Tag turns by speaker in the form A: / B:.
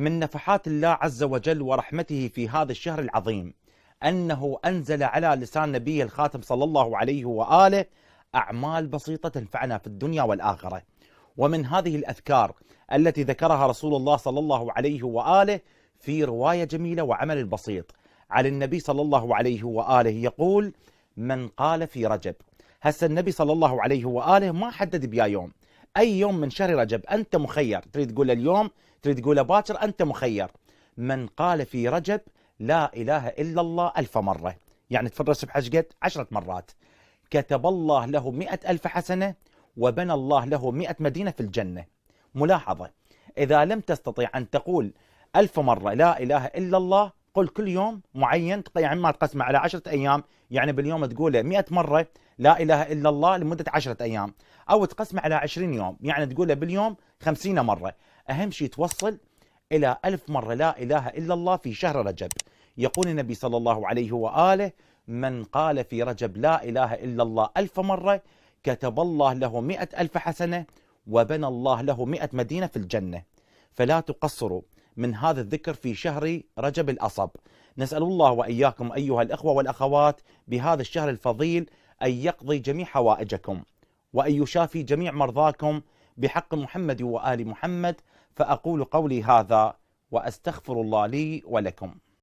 A: من نفحات الله عز وجل ورحمته في هذا الشهر العظيم أنه أنزل على لسان نبيه الخاتم صلى الله عليه وآله أعمال بسيطة تنفعنا في الدنيا والآخرة. ومن هذه الأذكار التي ذكرها رسول الله صلى الله عليه وآله في رواية جميلة وعمل البسيط على النبي صلى الله عليه وآله يقول: من قال في رجب. هسه النبي صلى الله عليه وآله ما حدد بيا يوم، أي يوم من شهر رجب أنت مخير، تريد تقول اليوم تريد تقول باكر أنت مخير. من قال في رجب لا إله إلا الله 1000 مرة، يعني تفرس بحج قد 10 مرات، كتب الله له 100,000 حسنة وبنى الله له 100 مدينة في الجنة. ملاحظة: إذا لم تستطيع أن تقول 1000 مرة لا إله إلا الله، قل كل يوم معين، يعني ما تقسمه على 10 أيام، يعني باليوم تقوله 100 مرة لا إله إلا الله لمدة 10 أيام، أو تقسمه على 20 يوم، يعني تقوله باليوم 50 مرة. أهم شيء توصل إلى 1000 مرة لا إله إلا الله في شهر رجب. يقول النبي صلى الله عليه وآله: من قال في رجب لا إله إلا الله 1000 مرة كتب الله له 100,000 حسنة وبنى الله له 100 مدينة في الجنة. فلا تقصروا من هذا الذكر في شهر رجب الأصب. نسأل الله وإياكم أيها الأخوة والأخوات بهذا الشهر الفضيل أن يقضي جميع حوائجكم وأن يشافي جميع مرضاكم بحق محمد وآل محمد. فأقول قولي هذا وأستغفر الله لي ولكم.